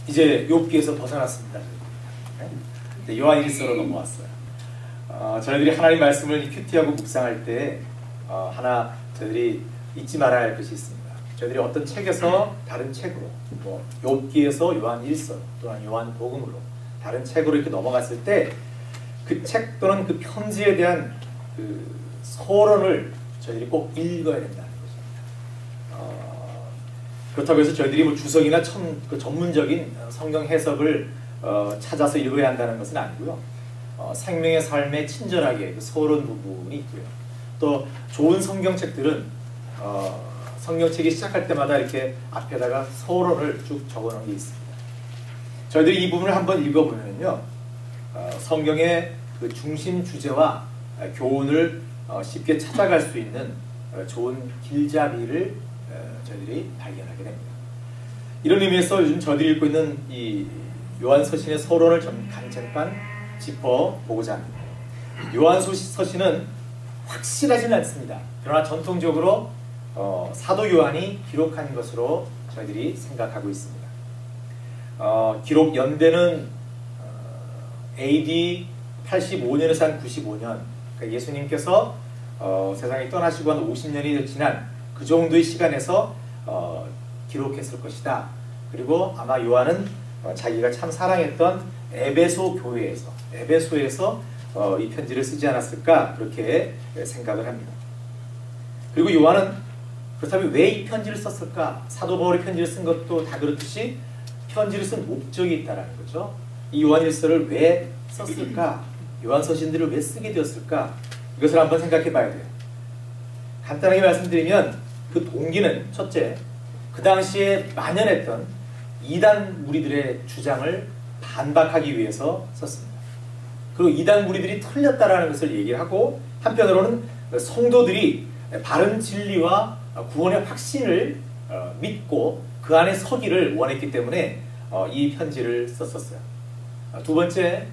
이제 욥기에서 벗어났습니다. 네, 요한일서로 넘어왔어요. 저희들이 하나님 말씀을 큐티하고 묵상할 때 하나 저희들이 잊지 말아야 할 것이 있습니다. 저희들이 어떤 책에서 다른 책으로, 뭐 욥기에서 요한일서 또는 요한복음으로 다른 책으로 이렇게 넘어갔을 때 그 책 또는 그 편지에 대한 그 서론을 저희들이 꼭 읽어야 된다는 것입니다. 그렇다고 해서 저희들이 뭐 주석이나 그 전문적인 성경 해석을 찾아서 읽어야 한다는 것은 아니고요. 생명의 삶에 친절하게 그 서론 부분이 있고요. 또 좋은 성경책들은 성경책이 시작할 때마다 이렇게 앞에다가 서론을 쭉 적어놓은 게 있습니다. 저희들이 이 부분을 한번 읽어보면요, 성경의 그 중심 주제와 교훈을 쉽게 찾아갈 수 있는 좋은 길잡이를 저희들이 발견하게 됩니다. 이런 의미에서 요즘 저희들이 읽고 있는 이 요한서신의 서론을 좀 간략간 짚어보고자 합니다. 요한서신은 확실하지는 않습니다. 그러나 전통적으로 사도 요한이 기록한 것으로 저희들이 생각하고 있습니다. 기록 연대는 AD 85년에서 한 95년, 그러니까 예수님께서 세상에 떠나시고 한 50년이 지난 그 정도의 시간에서 기록했을 것이다. 그리고 아마 요한은 자기가 참 사랑했던 에베소에서 이 편지를 쓰지 않았을까, 그렇게 생각을 합니다. 그리고 요한은 그렇다면 왜 이 편지를 썼을까? 사도 바울이 편지를 쓴 것도 다 그렇듯이 편지를 쓴 목적이 있다는 거죠. 이 요한일서를 왜 썼을까? 요한서신들을 왜 쓰게 되었을까? 이것을 한번 생각해 봐야 돼요. 간단하게 말씀드리면 그 동기는 첫째, 그 당시에 만연했던 이단 무리들의 주장을 반박하기 위해서 썼습니다. 그리고 이단 무리들이 틀렸다라는 것을 얘기를 하고, 한편으로는 성도들이 바른 진리와 구원의 확신을 믿고 그 안에 서기를 원했기 때문에 이 편지를 썼었어요. 두 번째,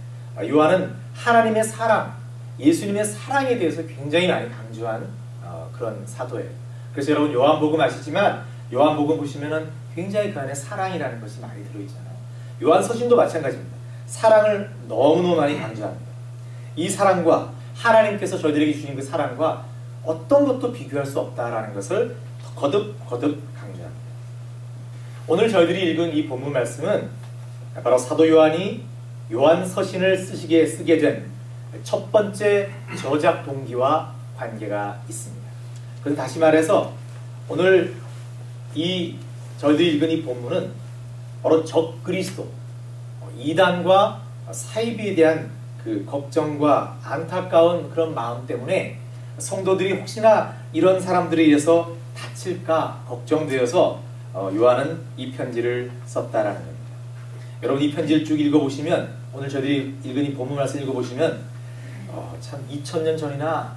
요한은 하나님의 사랑, 예수님의 사랑에 대해서 굉장히 많이 강조한 그런 사도예요. 그래서 여러분 요한복음 아시지만 요한복음 보시면은 굉장히 그 안에 사랑이라는 것이 많이 들어있잖아요. 요한서신도 마찬가지입니다. 사랑을 너무너무 많이 강조합니다. 이 사랑과 하나님께서 저희들에게 주신 그 사랑과 어떤 것도 비교할 수 없다라는 것을 거듭 강조합니다. 오늘 저희들이 읽은 이 본문 말씀은 바로 사도 요한이 요한서신을 쓰게 된 첫 번째 저작 동기와 관계가 있습니다. 그래서 다시 말해서 오늘 저희들이 읽은 이 본문은 바로 적그리스도, 이단과 사이비에 대한 그 걱정과 안타까운 그런 마음 때문에 성도들이 혹시나 이런 사람들에 의해서 다칠까 걱정되어서 요한은 이 편지를 썼다라는 겁니다. 여러분 이 편지를 쭉 읽어보시면, 오늘 저희들이 읽은 이 본문 말씀 읽어보시면 참 2000년 전이나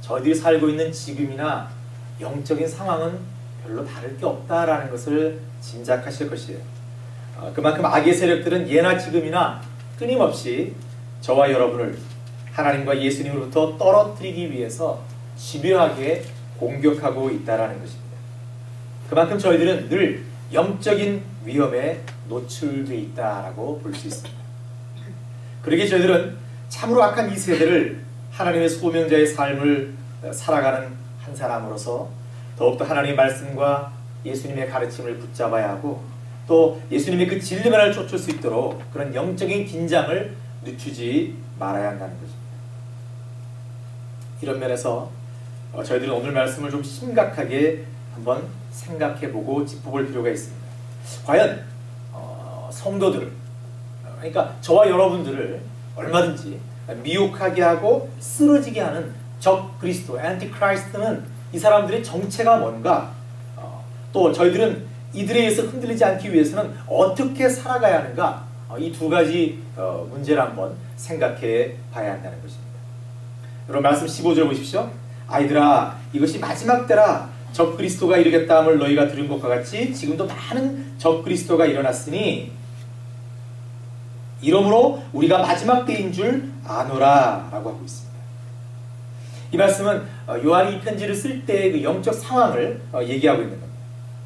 저희들이 살고 있는 지금이나 영적인 상황은 별로 다를 게 없다라는 것을 짐작하실 것이에요. 그만큼 악의 세력들은 예나 지금이나 끊임없이 저와 여러분을 하나님과 예수님으로부터 떨어뜨리기 위해서 집요하게 공격하고 있다라는 것입니다. 그만큼 저희들은 늘 영적인 위험에 노출되어 있다라고 볼 수 있습니다. 그러기에 저희들은 참으로 악한 이 세대를 하나님의 소명자의 삶을 살아가는 한 사람으로서 더욱더 하나님의 말씀과 예수님의 가르침을 붙잡아야 하고, 또 예수님의 그 진리만을 쫓을 수 있도록 그런 영적인 긴장을 늦추지 말아야 한다는 것입니다. 이런 면에서 저희들은 오늘 말씀을 좀 심각하게 한번 생각해보고 짚어볼 필요가 있습니다. 과연 성도들을, 그러니까 저와 여러분들을 얼마든지 미혹하게 하고 쓰러지게 하는 적 그리스도, 안티크라이스트는 이 사람들의 정체가 뭔가, 또 저희들은 이들에 의해서 흔들리지 않기 위해서는 어떻게 살아가야 하는가, 이 두 가지 문제를 한번 생각해 봐야 한다는 것입니다. 여러분 말씀 15절 보십시오. 아이들아, 이것이 마지막 때라. 적 그리스도가 이르겠다 함을 너희가 들은 것과 같이 지금도 많은 적 그리스도가 일어났으니 이러므로 우리가 마지막 때인 줄 아노라 라고 하고 있습니다. 이 말씀은 요한이 이 편지를 쓸 때의 그 영적 상황을 얘기하고 있는 겁니다.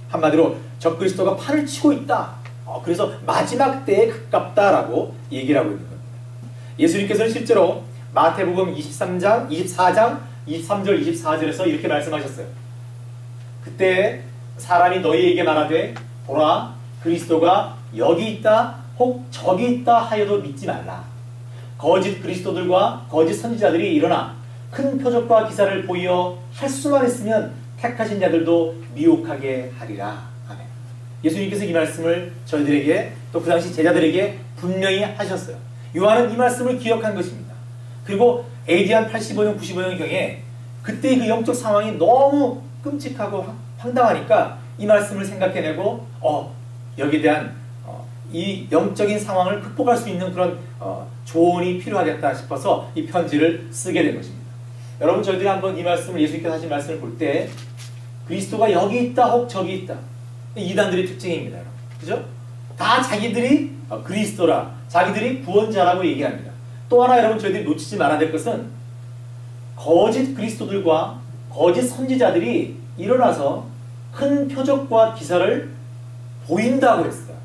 한마디로 적 그리스도가 판을 치고 있다. 그래서 마지막 때에 가깝다라고 얘기를 하고 있는 겁니다. 예수님께서는 실제로 마태복음 24장 23절 24절에서 이렇게 말씀하셨어요. 그때 사람이 너희에게 말하되 보라 그리스도가 여기 있다 혹 저기 있다 하여도 믿지 말라. 거짓 그리스도들과 거짓 선지자들이 일어나 큰 표적과 기사를 보이어 할 수만 있으면 택하신 자들도 미혹하게 하리라. 아멘. 예수님께서 이 말씀을 저희들에게 또 그 당시 제자들에게 분명히 하셨어요. 요한은 이 말씀을 기억한 것입니다. 그리고 AD 한 85년 95년경에 그때의 그 영적 상황이 너무 끔찍하고 황당하니까 이 말씀을 생각해내고 여기에 대한 이 영적인 상황을 극복할 수 있는 그런 조언이 필요하겠다 싶어서 이 편지를 쓰게 된 것입니다. 여러분 저희들이 한번 이 말씀을 예수님께서 하신 말씀을 볼 때 그리스도가 여기 있다 혹 저기 있다 이단들의 특징입니다. 여러분. 그죠? 다 자기들이 그리스도라 자기들이 구원자라고 얘기합니다. 또 하나 여러분 저희들이 놓치지 말아야 될 것은 거짓 그리스도들과 거짓 선지자들이 일어나서 큰 표적과 기사를 보인다고 했어요.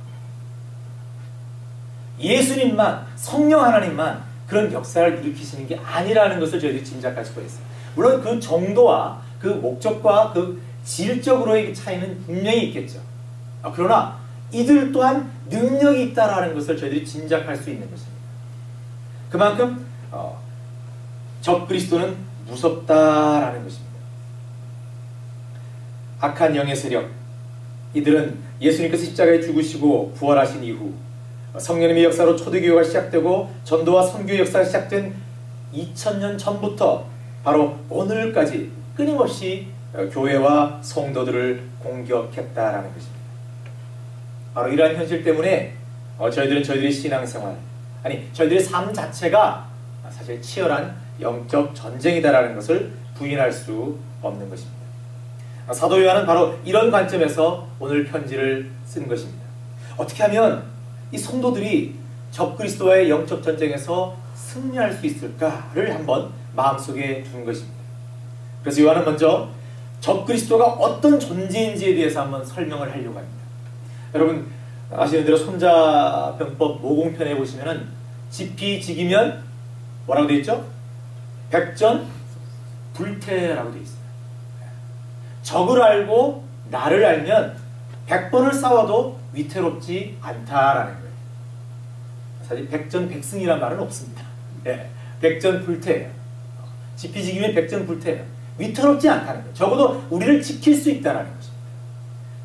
예수님만 성령 하나님만 그런 역사를 일으키시는 게 아니라는 것을 저희들이 짐작할 수가 있어요. 물론 그 정도와 그 목적과 그 질적으로의 차이는 분명히 있겠죠. 그러나 이들 또한 능력이 있다라는 것을 저희들이 짐작할 수 있는 것입니다. 그만큼 적 그리스도는 무섭다라는 것입니다. 악한 영의 세력 이들은 예수님께서 십자가에 죽으시고 부활하신 이후 성령님의 역사로 초대교회가 시작되고 전도와 선교 역사가 시작된 2000년 전부터 바로 오늘까지 끊임없이 교회와 성도들을 공격했다라는 것입니다. 바로 이러한 현실 때문에 저희들은 저희들의 신앙생활 저희들의 삶 자체가 사실 치열한 영적 전쟁이다라는 것을 부인할 수 없는 것입니다. 사도 요한은 바로 이런 관점에서 오늘 편지를 쓴 것입니다. 어떻게 하면 이 성도들이 적그리스도와의 영적 전쟁에서 승리할 수 있을까를 한번 마음속에 둔 것입니다. 그래서 요한은 먼저 적그리스도가 어떤 존재인지에 대해서 한번 설명을 하려고 합니다. 여러분 아시는 대로 손자병법 모공편에 보시면은 지피지기면 뭐라고 되어 있죠? 백전불태라고 되어 있어요. 적을 알고 나를 알면 100번을 싸워도 위태롭지 않다라는 거예요. 사실 백전백승이란 말은 없습니다. 네, 백전불태예요. 지피지기면 백전불태예요. 위태롭지 않다는 거예요. 적어도 우리를 지킬 수 있다는 것입니다.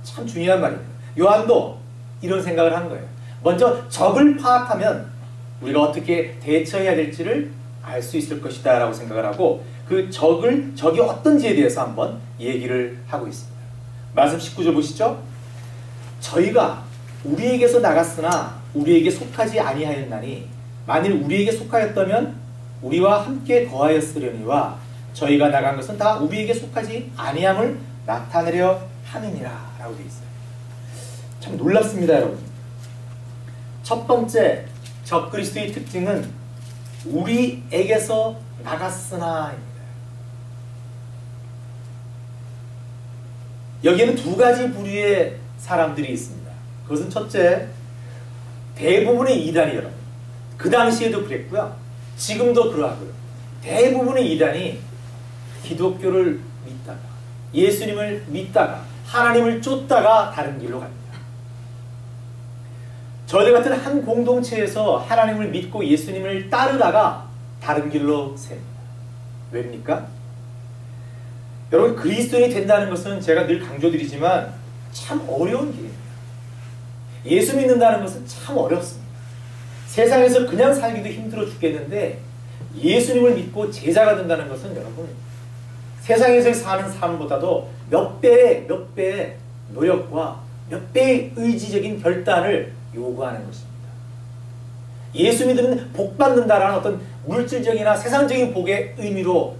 참 중요한 말입니다. 요한도 이런 생각을 한 거예요. 먼저 적을 파악하면 우리가 어떻게 대처해야 될지를 알 수 있을 것이다 라고 생각을 하고 그 적이 어떤지에 대해서 한번 얘기를 하고 있습니다. 말씀 19절 보시죠. 저희가 우리에게서 나갔으나 우리에게 속하지 아니하였나니 만일 우리에게 속하였다면 우리와 함께 거하였으려니와 저희가 나간 것은 다 우리에게 속하지 아니함을 나타내려 함이니라 라고 되어 있어요. 참 놀랍습니다 여러분. 첫 번째 적그리스도의 특징은 우리에게서 나갔으나입니다. 여기에는 두 가지 부류의 사람들이 있습니다. 그것은 첫째, 대부분의 이단이 여러분, 그 당시에도 그랬고요. 지금도 그러하고요. 대부분의 이단이 기독교를 믿다가 예수님을 믿다가 하나님을 쫓다가 다른 길로 갑니다. 저희들 같은 한 공동체에서 하나님을 믿고 예수님을 따르다가 다른 길로 셉니다. 왜입니까? 여러분 그리스도인이 된다는 것은 제가 늘 강조드리지만 참 어려운 길입니다. 예수 믿는다는 것은 참 어렵습니다. 세상에서 그냥 살기도 힘들어 죽겠는데 예수님을 믿고 제자가 된다는 것은 여러분 세상에서 사는 삶보다도 몇 배의 노력과 몇 배의 의지적인 결단을 요구하는 것입니다. 예수 믿으면 복 받는다라는 어떤 물질적이나 세상적인 복의 의미로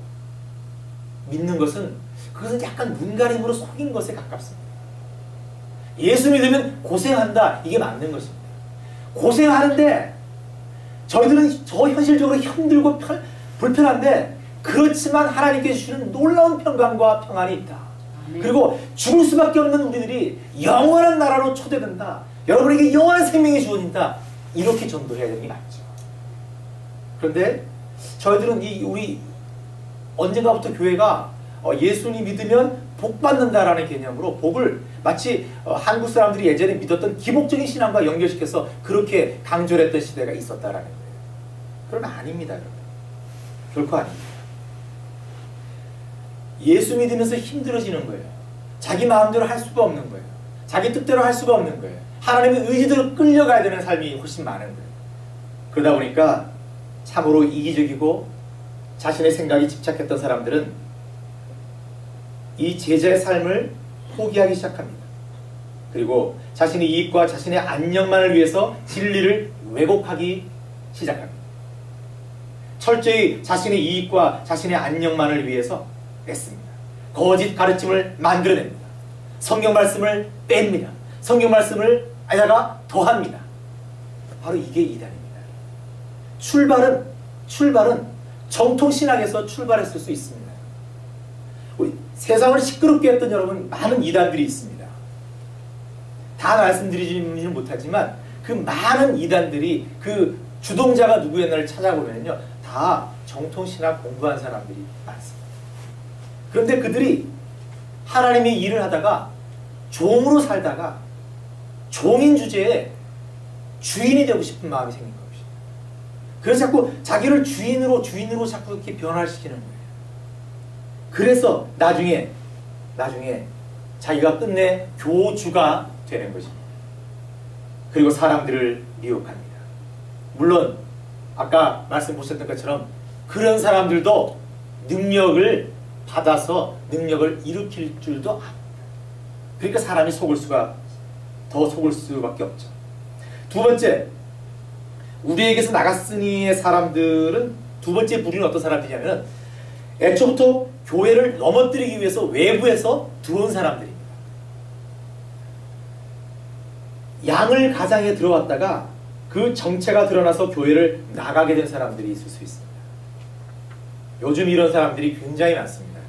믿는 것은 그것은 약간 눈가림으로 속인 것에 가깝습니다. 예수 믿으면 고생한다 이게 맞는 것입니다. 고생하는데 저희들은 저 현실적으로 힘들고 불편한데 그렇지만 하나님께 주시는 놀라운 평강과 평안이 있다. 그리고 죽을 수밖에 없는 우리들이 영원한 나라로 초대된다. 여러분에게 영원한 생명이 주어진다. 이렇게 전도해야 되는 게 맞죠. 그런데 저희들은 우리 언젠가부터 교회가 예수님 믿으면 복 받는다라는 개념으로 복을 마치 한국 사람들이 예전에 믿었던 기복적인 신앙과 연결시켜서 그렇게 강조를 했던 시대가 있었다라는 거예요. 그러면 아닙니다, 여러분. 결코 아닙니다. 예수 믿으면서 힘들어지는 거예요. 자기 마음대로 할 수가 없는 거예요. 자기 뜻대로 할 수가 없는 거예요. 하나님의 의지대로 끌려가야 되는 삶이 훨씬 많은 거예요. 그러다 보니까 참으로 이기적이고 자신의 생각이 집착했던 사람들은 이 제자의 삶을 포기하기 시작합니다. 그리고 자신의 이익과 자신의 안녕만을 위해서 진리를 왜곡하기 시작합니다. 철저히 자신의 이익과 자신의 안녕만을 위해서 애씁니다. 거짓 가르침을 만들어냅니다. 성경 말씀을 뺍니다. 성경 말씀을 에다가 더합니다. 바로 이게 이단입니다. 출발은 정통신학에서 출발했을 수 있습니다. 우리 세상을 시끄럽게 했던 여러분 많은 이단들이 있습니다. 다 말씀드리지는 못하지만 그 많은 이단들이 그 주동자가 누구였나를 찾아보면요, 다 정통신학 공부한 사람들이 많습니다. 그런데 그들이 하나님의 일을 하다가 종으로 살다가 종인 주제에 주인이 되고 싶은 마음이 생긴 것입니다. 그래서 자꾸 자기를 주인으로 자꾸 이렇게 변화시키는 거예요. 그래서 나중에 자기가 끝내 교주가 되는 것입니다. 그리고 사람들을 미혹합니다. 물론 아까 말씀 보셨던 것처럼 그런 사람들도 능력을 받아서 능력을 일으킬 줄도 압니다. 그러니까 사람이 더 속을 수밖에 없죠. 두 번째, 우리에게서 나갔으니의 사람들은 두 번째 부류는 어떤 사람들이냐면 애초부터 교회를 넘어뜨리기 위해서 외부에서 들어온 사람들입니다. 양을 가장에 들어왔다가 그 정체가 드러나서 교회를 나가게 된 사람들이 있을 수 있습니다. 요즘 이런 사람들이 굉장히 많습니다.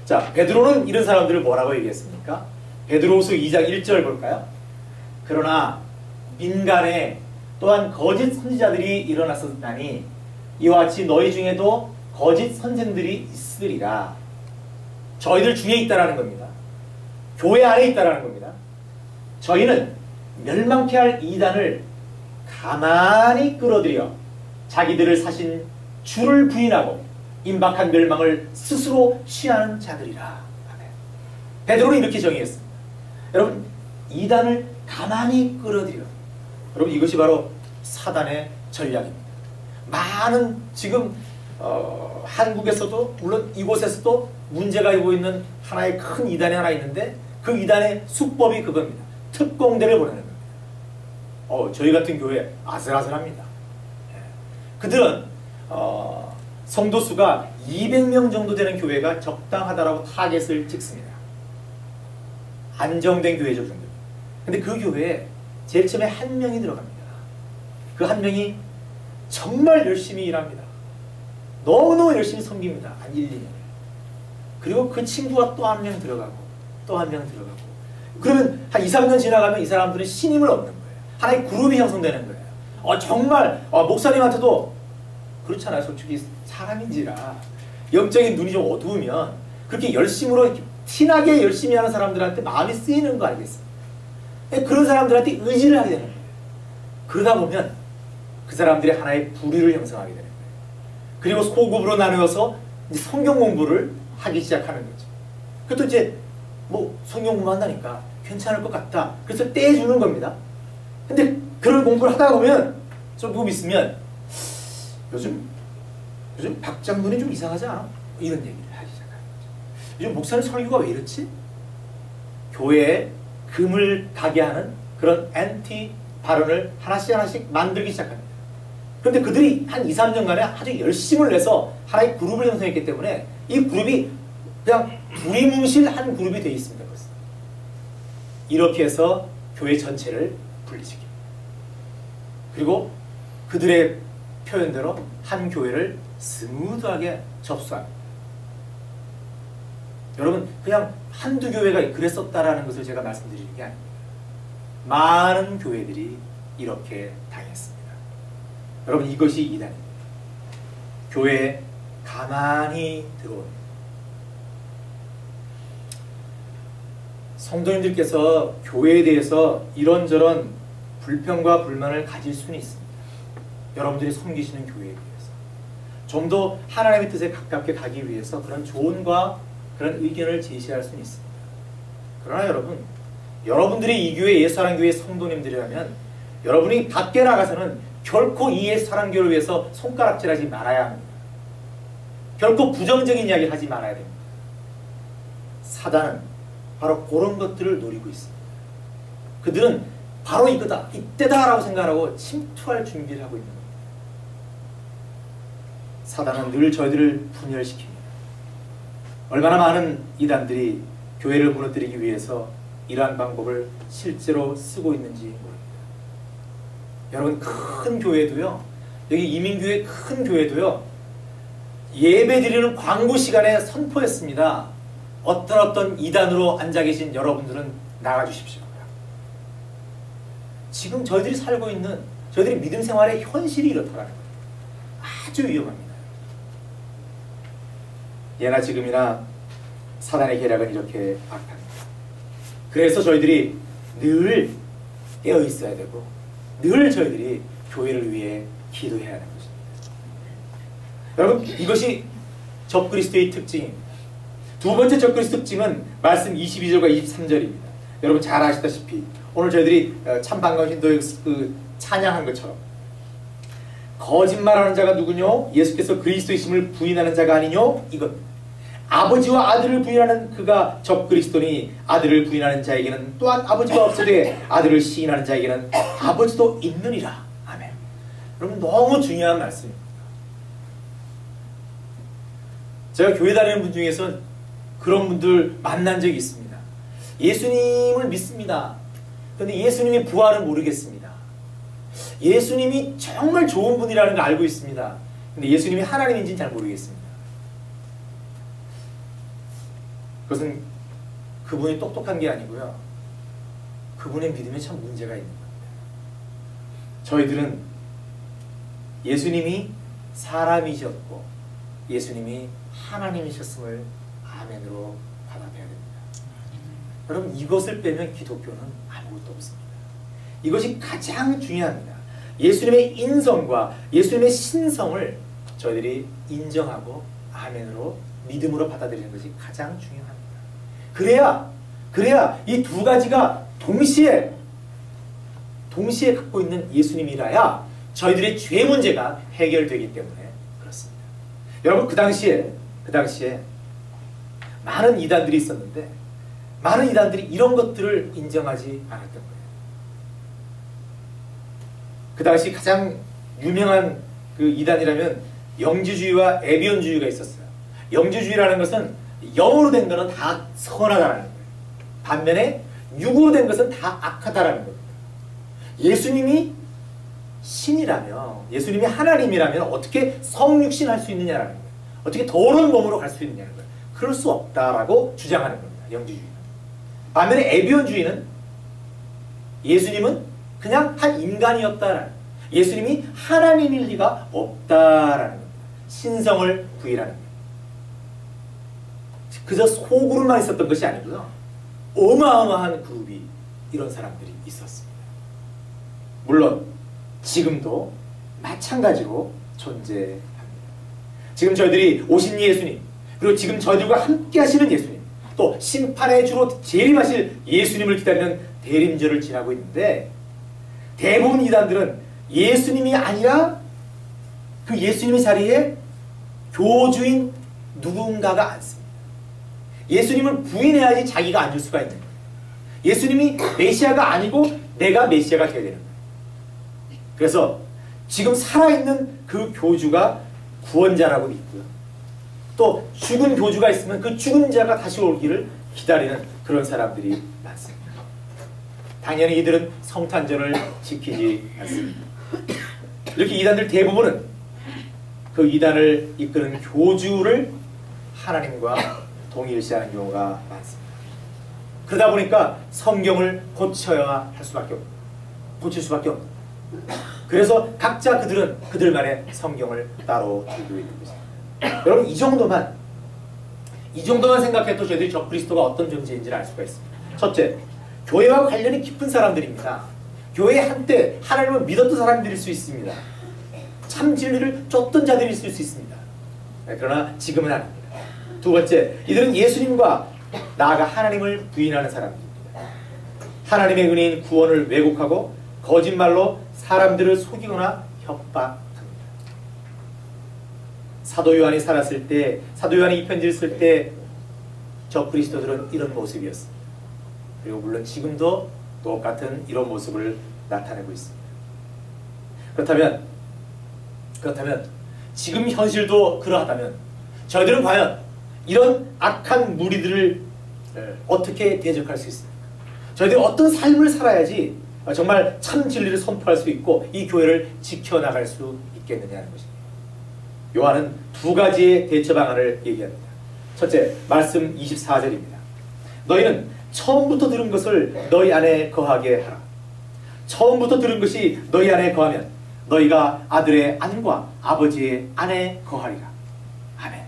자, 베드로는 이런 사람들을 뭐라고 얘기했습니까? 베드로후서 2장 1절 볼까요? 그러나 민간에 또한 거짓 선지자들이 일어났었다니 이와 같이 너희 중에도 거짓 선생들이 있으리라. 저희들 중에 있다라는 겁니다. 교회 안에 있다라는 겁니다. 저희는 멸망케 할 이단을 가만히 끌어들여 자기들을 사신 주를 부인하고 임박한 멸망을 스스로 취하는 자들이라. 아멘. 베드로는 이렇게 정의했습니다. 여러분, 이단을 가만히 끌어들여. 여러분, 이것이 바로 사단의 전략입니다. 많은 지금 한국에서도 물론 이곳에서도 문제가 되고 있는 하나의 큰 이단이 하나 있는데 그 이단의 수법이 그겁니다. 특공대를 보내는 겁니다. 저희 같은 교회 아슬아슬합니다. 그들은 성도 수가 200명 정도 되는 교회가 적당하다라고 타겟을 찍습니다. 안정된 교회죠, 그 정도. 근데 그 교회에 제일 처음에 한 명이 들어갑니다. 그 한 명이 정말 열심히 일합니다. 너무너무 열심히 섬깁니다. 한 1, 2년. 그리고 그 친구가 또 한 명 들어가고 또 한 명 들어가고 그러면 한 2, 3년 지나가면 이 사람들은 신임을 얻는 거예요. 하나의 그룹이 형성되는 거예요. 정말 목사님한테도 그렇잖아요. 솔직히 사람인지라 영적인 눈이 좀 어두우면 그렇게 열심으로 티나게 열심히 하는 사람들한테 마음이 쓰이는 거 알겠어요. 그런 사람들한테 의지를 하게 되는 거예요. 그러다 보면 그 사람들이 하나의 부류를 형성하게 되는 거예요. 그리고 소급으로 나누어서 이제 성경 공부를 하기 시작하는 거죠. 그것도 이제 뭐 성경 공부한다니까 괜찮을 것 같다. 그래서 떼주는 겁니다. 근데 그런 공부를 하다 보면 조금 있으면 요즘 박 장군이 좀 이상하지 않아? 이런 얘기를 하기 시작하는 거죠. 요즘 목사님 설교가 왜 이렇지? 교회에 금을 가게 하는 그런 엔티 발언을 하나씩 만들기 시작합니다. 그런데 그들이 한 2, 3년간에 아주 열심을 내서 하나의 그룹을 형성했기 때문에 이 그룹이 그냥 두리뭉실한 그룹이 되어 있습니다. 벌써. 이렇게 해서 교회 전체를 분리시킵니다. 그리고 그들의 표현대로 한 교회를 스무드하게 접수합니다. 여러분, 그냥 한두 교회가 그랬었다라는 것을 제가 말씀드리는 게 아닙니다. 많은 교회들이 이렇게 당했습니다. 여러분, 이것이 이단입니다. 교회에 가만히 들어오는, 성도님들께서 교회에 대해서 이런저런 불평과 불만을 가질 수는 있습니다. 여러분들이 섬기시는 교회에 대해서 좀 더 하나님의 뜻에 가깝게 가기 위해서 그런 조언과 그런 의견을 제시할 수는 있습니다. 그러나 여러분들이 이 교회 예수사랑교회 성도님들이라면 여러분이 밖에 나가서는 결코 이 예수사랑교회를 위해서 손가락질하지 말아야 합니다. 결코 부정적인 이야기 하지 말아야 됩니다. 사단은 바로 그런 것들을 노리고 있습니다. 그들은 바로 이거다, 이때다 라고 생각하고 침투할 준비를 하고 있는 겁니다. 사단은 늘 저희들을 분열시킵니다. 얼마나 많은 이단들이 교회를 무너뜨리기 위해서 이러한 방법을 실제로 쓰고 있는지 모릅니다. 여러분, 큰 교회도요, 여기 이민교회 큰 교회도요, 예배 드리는 광고 시간에 선포했습니다. 어떤 이단으로 앉아 계신 여러분들은 나가주십시오. 지금 저희들이 살고 있는, 저희들이 믿음 생활의 현실이 이렇다라는 거예요. 아주 위험합니다. 예나 지금이나 사단의 계략은 이렇게 악합니다. 그래서 저희들이 늘 깨어 있어야 되고 늘 저희들이 교회를 위해 기도해야 하는 것입니다. 여러분, 이것이 적그리스도의 특징입니다. 두 번째 적그리스도 특징은 말씀 22절과 23절입니다. 여러분 잘 아시다시피 오늘 저희들이 참 반가운 신도의 그 찬양한 것처럼 거짓말하는 자가 누구뇨? 예수께서 그리스도이심을 부인하는 자가 아니뇨? 이것, 아버지와 아들을 부인하는 그가 적그리스도니 아들을 부인하는 자에게는 또한 아버지가 없으되 아들을 시인하는 자에게는 아버지도 있느니라. 아멘. 여러분, 너무 중요한 말씀입니다. 제가 교회 다니는 분 중에서 그런 분들 만난 적이 있습니다. 예수님을 믿습니다. 그런데 예수님이 부활은 모르겠습니다. 예수님이 정말 좋은 분이라는 걸 알고 있습니다. 근데 예수님이 하나님인지는 잘 모르겠습니다. 그것은 그분이 똑똑한 게 아니고요, 그분의 믿음에 참 문제가 있는 겁니다. 저희들은 예수님이 사람이셨고 예수님이 하나님이셨음을 아멘으로 받아들여야 됩니다. 여러분, 이것을 빼면 기독교는 아무것도 없습니다. 이것이 가장 중요합니다. 예수님의 인성과 예수님의 신성을 저희들이 인정하고 아멘으로 믿음으로 받아들이는 것이 가장 중요합니다. 그래야 이 두 가지가 동시에 갖고 있는 예수님이라야 저희들의 죄 문제가 해결되기 때문에 그렇습니다. 여러분, 그 당시에 많은 이단들이 있었는데 많은 이단들이 이런 것들을 인정하지 않았던 거예요. 그 당시 가장 유명한 그 이단이라면 영주주의와 에비온주의가 있었어요. 영주주의라는 것은 영으로 된 것은 다 선하다라는 거예요. 반면에 육으로 된 것은 다 악하다라는 겁니다. 예수님이 신이라면, 예수님이 하나님이라면 어떻게 성육신할 수 있느냐라는 거예요. 어떻게 더러운 몸으로 갈 수 있느냐는 거예요. 그럴 수 없다라고 주장하는 겁니다. 영주주의는. 반면에 에비온주의는 예수님은 그냥 한 인간이었다라는 거예요. 예수님이 하나님일 리가 없다라는 겁니다. 신성을 부인하는 거예요. 그저 소그룹만 있었던 것이 아니고요, 어마어마한 그룹이 이런 사람들이 있었습니다. 물론 지금도 마찬가지로 존재합니다. 지금 저희들이 오신 예수님, 그리고 지금 저희들과 함께 하시는 예수님, 또 심판의 주로 재림하실 예수님을 기다리는 대림절을 지나고 있는데, 대부분 이단들은 예수님이 아니라 그 예수님의 자리에 교주인 누군가가 앉습니다. 예수님을 부인해야지 자기가 앉을 수가 있는 거예요. 예수님이 메시아가 아니고 내가 메시아가 되어야 되는 거예요. 그래서 지금 살아있는 그 교주가 구원자라고 믿고요, 또 죽은 교주가 있으면 그 죽은 자가 다시 오기를 기다리는 그런 사람들이 많습니다. 당연히 이들은 성탄절을 지키지 않습니다. 이렇게 이단들 대부분은 그 이단을 이끄는 교주를 하나님과 동일시하는 경우가 많습니다. 그러다 보니까 성경을 고쳐야 할 수밖에 없고 고칠 수밖에 없고 그래서 각자 그들은 그들만의 성경을 따로 들고 있는 것입니다. 여러분 이 정도만 생각해도 저희들이 적그리스도가 어떤 존재인지를 알 수가 있습니다. 첫째, 교회와 관련이 깊은 사람들입니다. 교회에 한때 하나님을 믿었던 사람들일 수 있습니다. 참 진리를 쫓던 자들일 수 있습니다. 그러나 지금은 아닙니다. 두 번째, 이들은 예수님과 나아가 하나님을 부인하는 사람들입니다. 하나님의 은혜인 구원을 왜곡하고 거짓말로 사람들을 속이거나 협박합니다. 사도 요한이 살았을 때, 사도 요한이 이 편지를 쓸 때 적그리스도들은 이런 모습이었습니다. 그리고 물론 지금도 똑같은 이런 모습을 나타내고 있습니다. 그렇다면 지금 현실도 그러하다면 저희들은 과연 이런 악한 무리들을 어떻게 대적할 수 있습니까? 저희들이 어떤 삶을 살아야지 정말 참 진리를 선포할 수 있고 이 교회를 지켜나갈 수 있겠느냐는 것입니다. 요한은 두 가지의 대처 방안을 얘기합니다. 첫째, 말씀 24절입니다. 너희는 처음부터 들은 것을 너희 안에 거하게 하라. 처음부터 들은 것이 너희 안에 거하면 너희가 아들의 안과 아버지의 안에 거하리라. 아멘.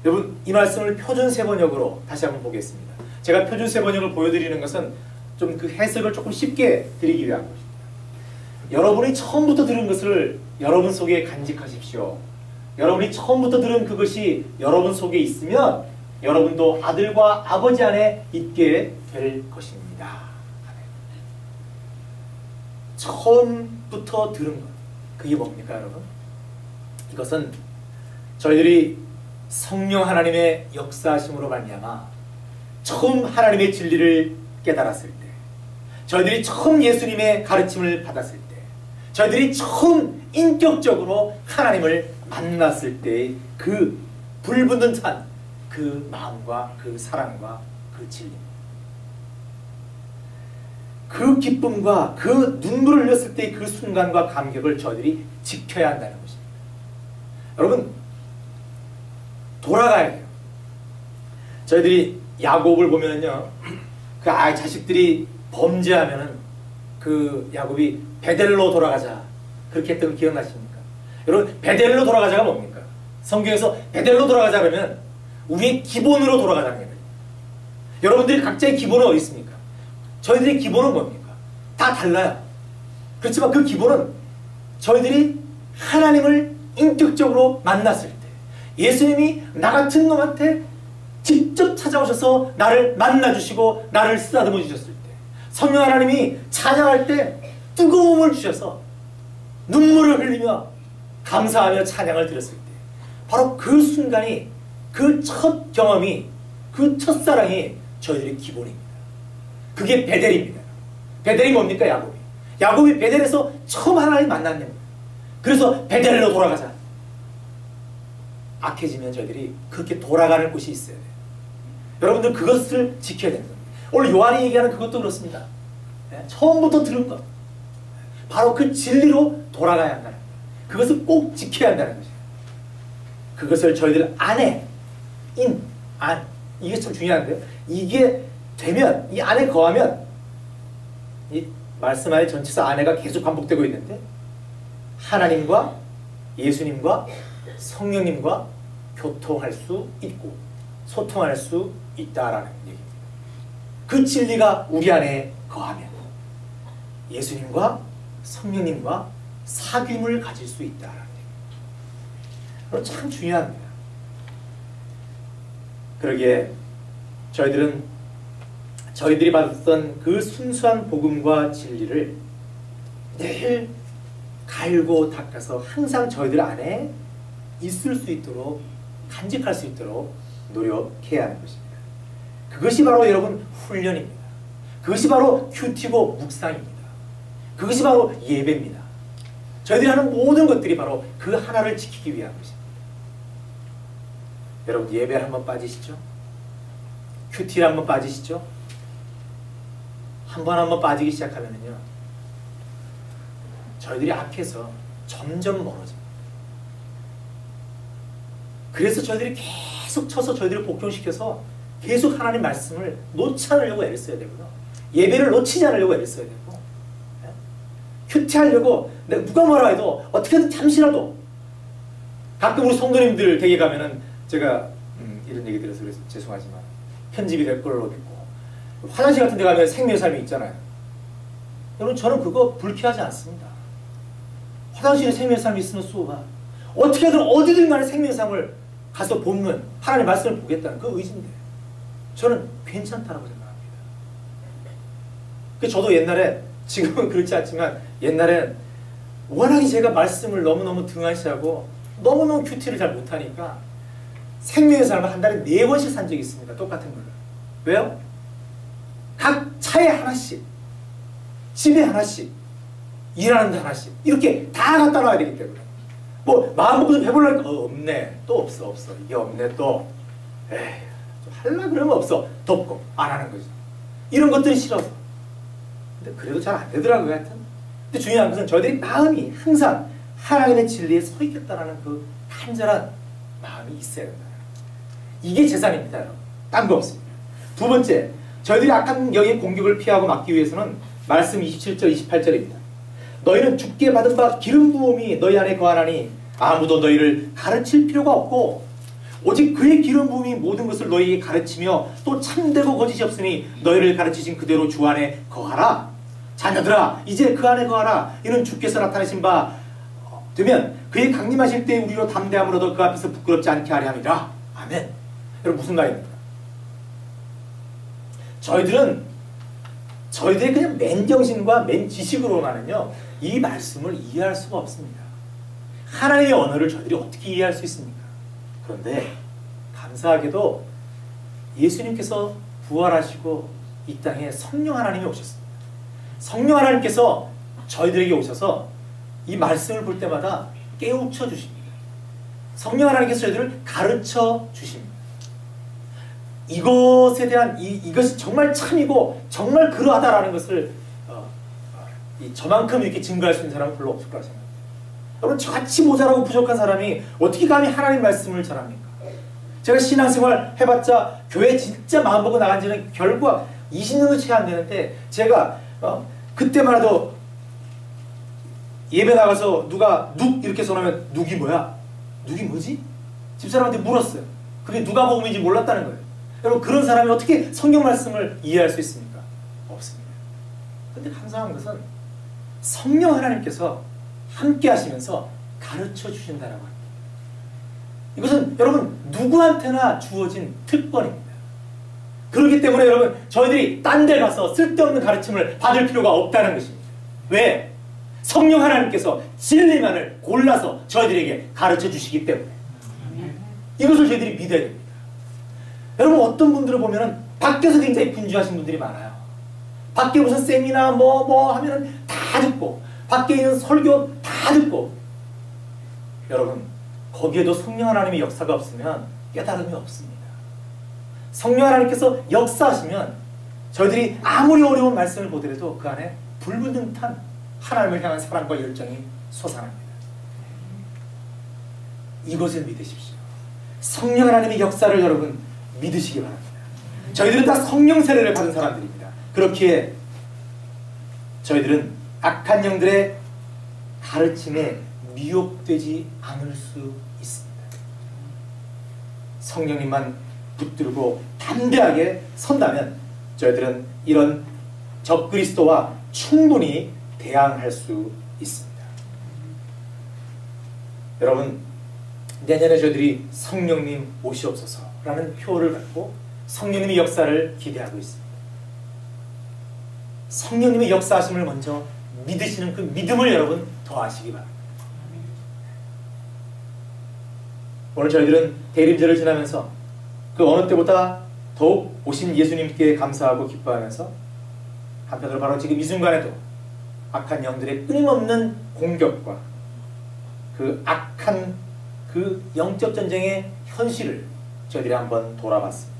여러분 이 말씀을 표준세번역으로 다시 한번 보겠습니다. 제가 표준세번역을 보여드리는 것은 좀 그 해석을 조금 쉽게 드리기 위한 것입니다. 여러분이 처음부터 들은 것을 여러분 속에 간직하십시오. 여러분이 처음부터 들은 그것이 여러분 속에 있으면 여러분도 아들과 아버지 안에 있게 될 것입니다. 처음부터 들은 것, 그게 뭡니까 여러분? 이것은 저희들이 성령 하나님의 역사하심으로 말미암아 처음 하나님의 진리를 깨달았을 때, 저희들이 처음 예수님의 가르침을 받았을 때, 저희들이 처음 인격적으로 하나님을 만났을 때의 그 불붙는 찬 그 마음과 그 사랑과 그 진리입니다. 그 기쁨과 그 눈물을 흘렸을 때의 그 순간과 감격을 저희들이 지켜야 한다는 것입니다. 여러분 돌아가야 돼요. 저희들이 야곱을 보면요, 그 자식들이 범죄하면은 그 야곱이 베델로 돌아가자 그렇게 했던 거 기억나십니까? 여러분 베델로 돌아가자가 뭡니까? 성경에서 베델로 돌아가자 그러면 우리의 기본으로 돌아가자는 거예요. 여러분들이 각자의 기본은 어디 있습니까? 저희들의 기본은 뭡니까? 다 달라요. 그렇지만 그 기본은 저희들이 하나님을 인격적으로 만났을 때, 예수님이 나 같은 놈한테 직접 찾아오셔서 나를 만나주시고 나를 쓰다듬어 주셨을 때, 성령 하나님이 찬양할 때 뜨거움을 주셔서 눈물을 흘리며 감사하며 찬양을 드렸을 때, 바로 그 순간이, 그 첫 경험이, 그 첫사랑이 저희들의 기본입니다. 그게 베델입니다. 베델이 뭡니까? 야곱이. 야곱이 베델에서 처음 하나님 만났는 거예요. 그래서 베델로 돌아가자. 악해지면 저희들이 그렇게 돌아가는 곳이 있어야 돼요. 여러분들 그것을 지켜야 되는 겁니다. 오늘 요한이 얘기하는 그것도 그렇습니다. 처음부터 들은 것, 바로 그 진리로 돌아가야 한다는 거예요. 그것을 꼭 지켜야 한다는 것이에요. 그것을 저희들 안에, 안, 이게 참 중요한데요. 이게 되면, 이 안에 거하면, 이 말씀 안에 전치사 안에가 계속 반복되고 있는데, 하나님과 예수님과 성령님과 교통할 수 있고 소통할 수 있다라는 얘기입니다. 그 진리가 우리 안에 거하면 예수님과 성령님과 사귐을 가질 수 있다라는 얘기입니다. 참 중요합니다. 그러기에 저희들이 받았던 그 순수한 복음과 진리를 늘 갈고 닦아서 항상 저희들 안에 있을 수 있도록, 간직할 수 있도록 노력해야 하는 것입니다. 그것이 바로 여러분 훈련입니다. 그것이 바로 큐티고 묵상입니다. 그것이 바로 예배입니다. 저희들이 하는 모든 것들이 바로 그 하나를 지키기 위한 것입니다. 여러분 예배를 한번 빠지시죠? 큐티를 한번 빠지시죠? 한번 빠지기 시작하면요, 저희들이 앞에서 점점 멀어집니다. 그래서 저희들이 계속 쳐서 저희들을 복종시켜서 계속 하나님 말씀을 놓지 않으려고 애를 써야 되고요. 예배를 놓치지 않으려고 애를 써야 되고, 큐티하려고 누가 뭐라 해도 어떻게든 잠시라도. 가끔 우리 성도님들 댁에 가면은 제가 이런 얘기 들어서 그래서 죄송하지만 편집이 될 걸로 믿고, 화장실 같은 데 가면 생명의 삶이 있잖아요. 여러분, 저는 그거 불쾌하지 않습니다. 화장실에 생명의 삶이 있으면 쏘가 어떻게든 어디든 간에 생명의 삶을 가서 보면 하나님의 말씀을 보겠다는 그 의지인데 저는 괜찮다라고 생각합니다. 저도 옛날에, 지금은 그렇지 않지만 옛날엔 워낙에 제가 말씀을 너무너무 등한시하고 너무너무 큐티를 잘 못하니까 생명의 삶을 한 달에 4번씩 산 적이 있습니다. 똑같은 걸. 왜요? 각 차에 하나씩, 집에 하나씩, 일하는 데 하나씩 이렇게 다 갖다 놔야 되기 때문에 뭐 마음 먹고 좀 해보려니까 없네, 또 없어 이게 없네, 또 에이 좀 하려고 그러면 없어, 덮고 안 하는 거죠. 이런 것들이 싫어서. 근데 그래도 잘 안 되더라고요. 하여튼. 근데 중요한 것은 저희들이 마음이 항상 하나님의 진리에 서 있겠다라는 그 간절한 마음이 있어야 된다. 이게 재산입니다, 여러분. 딴 거 없습니다. 두 번째, 저희들이 악한 영의 공격을 피하고 막기 위해서는 말씀 27절 28절입니다. 너희는 주께 받은 바 기름 부음이 너희 안에 거하나니 아무도 너희를 가르칠 필요가 없고 오직 그의 기름 부음이 모든 것을 너희에게 가르치며 또 참되고 거짓이 없으니 너희를 가르치신 그대로 주 안에 거하라. 자녀들아, 이제 그 안에 거하라. 이는 주께서 나타내신 바 되면 그의 강림하실 때 우리로 담대함으로도 그 앞에서 부끄럽지 않게 하려 함이라. 아멘. 여러분, 무슨 말입니까? 저희들의 그냥 맨정신과 맨지식으로만은요 이 말씀을 이해할 수가 없습니다. 하나님의 언어를 저희들이 어떻게 이해할 수 있습니까? 그런데 감사하게도 예수님께서 부활하시고 이 땅에 성령 하나님이 오셨습니다. 성령 하나님께서 저희들에게 오셔서 이 말씀을 볼 때마다 깨우쳐 주십니다. 성령 하나님께서 저희들을 가르쳐 주십니다. 이것에 대한 이것이 정말 참이고 정말 그러하다라는 것을 저만큼 이렇게 증거할 수 있는 사람은 별로 없을 거라 생각합니다. 여러분, 저같이 모자라고 부족한 사람이 어떻게 감히 하나님 말씀을 전합니까? 제가 신앙생활 해봤자 교회 진짜 마음먹고 나간 지는 결국 20년도 채 안 되는데 제가 그때만 해도 예배 나가서 누가 눅 이렇게 son하면 눅이 뭐야? 눅이 뭐지? 집사람한테 물었어요. 그게 누가 복음인지 몰랐다는 거예요. 여러분, 그런 사람이 어떻게 성경 말씀을 이해할 수 있습니까? 없습니다. 그런데 감사한 것은 성령 하나님께서 함께 하시면서 가르쳐 주신다라고 합니다. 이것은 여러분 누구한테나 주어진 특권입니다. 그렇기 때문에 여러분, 저희들이 딴 데 가서 쓸데없는 가르침을 받을 필요가 없다는 것입니다. 왜? 성령 하나님께서 진리만을 골라서 저희들에게 가르쳐 주시기 때문에 이것을 저희들이 믿어야 됩니다. 여러분, 어떤 분들을 보면은 밖에서 굉장히 분주하신 분들이 많아요. 밖에 무슨 세미나 뭐 하면은 다 듣고, 밖에 있는 설교 다 듣고. 여러분, 거기에도 성령 하나님의 역사가 없으면 깨달음이 없습니다. 성령 하나님께서 역사하시면 저희들이 아무리 어려운 말씀을 보더라도 그 안에 불붙는 듯한 하나님을 향한 사랑과 열정이 솟아납니다. 이것을 믿으십시오. 성령 하나님의 역사를 여러분 믿으시기 바랍니다. 저희들은 다 성령 세례를 받은 사람들입니다. 그렇기에 저희들은 악한 영들의 가르침에 미혹되지 않을 수 있습니다. 성령님만 붙들고 담대하게 선다면 저희들은 이런 적그리스도와 충분히 대항할 수 있습니다. 여러분, 내년에 저희들이 성령님 오시옵소서라는 표를 받고 성령님의 역사를 기대하고 있습니다. 성령님의 역사하심을 먼저 믿으시는 그 믿음을 여러분 더하시기 바랍니다. 오늘 저희들은 대림절을 지나면서 그 어느 때보다 더욱 오신 예수님께 감사하고 기뻐하면서 한편으로 바로 지금 이 순간에도 악한 영들의 끊임없는 공격과 그 악한 그 영적 전쟁의 현실을 저희들이 한번 돌아봤습니다.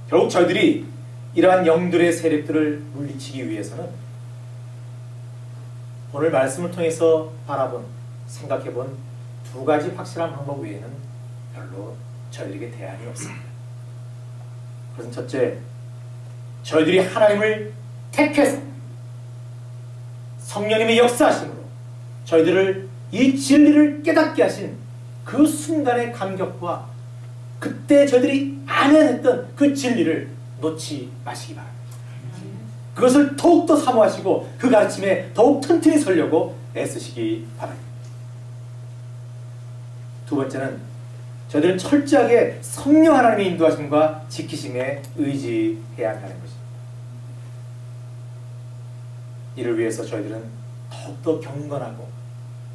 결국 저희들이 이러한 영들의 세력들을 물리치기 위해서는 오늘 말씀을 통해서 바라본, 생각해본 두 가지 확실한 방법 외에는 별로 저희들에게 대안이 없습니다. 그것은 첫째, 저희들이 하나님을 택해서 성령님의 역사하심으로 저희들을 이 진리를 깨닫게 하신 그 순간의 감격과 그때 저희들이 아멘했던 그 진리를 놓지 마시기 바랍니다. 그것을 더욱더 사모하시고 그 가르침에 더욱 튼튼히 서려고 애쓰시기 바랍니다. 두 번째는 저희들은 철저하게 성령 하나님의 인도하심과 지키심에 의지해야 한다는 것입니다. 이를 위해서 저희들은 더욱더 경건하고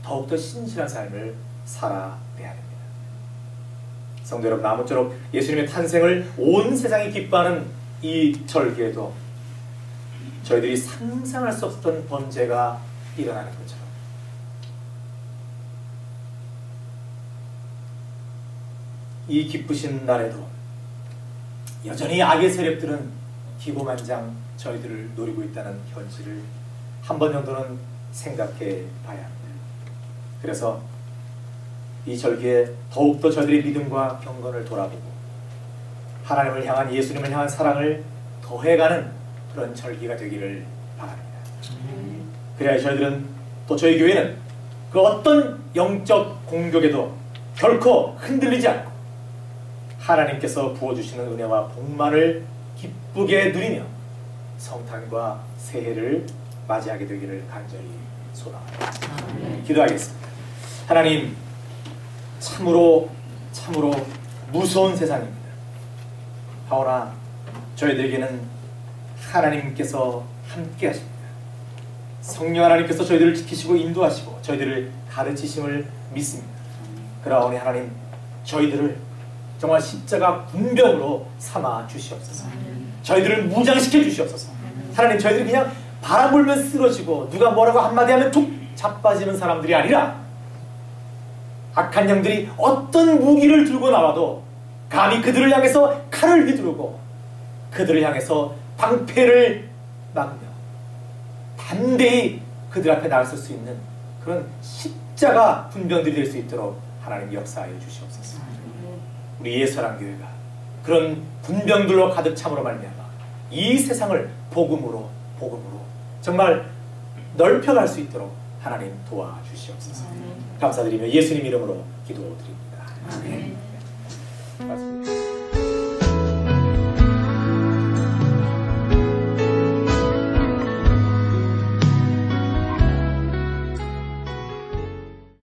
더욱더 신실한 삶을 살아내야 됩니다. 성도 여러분, 아무쪼록 예수님의 탄생을 온 세상이 기뻐하는 이 절기에도 저희들이 상상할 수 없었던 번제가 일어나는 것처럼 이 기쁘신 날에도 여전히 악의 세력들은 기고만장 저희들을 노리고 있다는 현실을 한 번 정도는 생각해 봐야 합니다. 그래서 이 절기에 더욱더 저희들의 믿음과 경건을 돌아보고 하나님을 향한, 예수님을 향한 사랑을 더해가는 그런 절기가 되기를 바랍니다. 그래야 저희들은, 또 저희 교회는 그 어떤 영적 공격에도 결코 흔들리지 않고 하나님께서 부어주시는 은혜와 복만을 기쁘게 누리며 성탄과 새해를 맞이하게 되기를 간절히 소망합니다. 기도하겠습니다. 하나님, 참으로 무서운 세상입니다. 하오나 저희들에게는 하나님께서 함께 하십니다. 성령 하나님께서 저희들을 지키시고 인도하시고 저희들을 가르치심을 믿습니다. 그러하오니 하나님, 저희들을 정말 십자가 군병으로 삼아 주시옵소서. 저희들을 무장시켜 주시옵소서. 하나님, 저희들이 그냥 바람 불면 쓰러지고 누가 뭐라고 한마디 하면 툭 자빠지는 사람들이 아니라 악한 영들이 어떤 무기를 들고 나와도 감히 그들을 향해서 칼을 휘두르고 그들을 향해서 방패를 막으며 담대히 그들 앞에 나설 수 있는 그런 십자가 군병들이 될 수 있도록 하나님 역사하여 주시옵소서. 우리 예사랑교회가 그런 군병들로 가득 참으로 말미암아 이 세상을 복음으로 정말 넓혀갈 수 있도록 하나님 도와주시옵소서. 감사드리며 예수님 이름으로 기도드립니다. 아멘.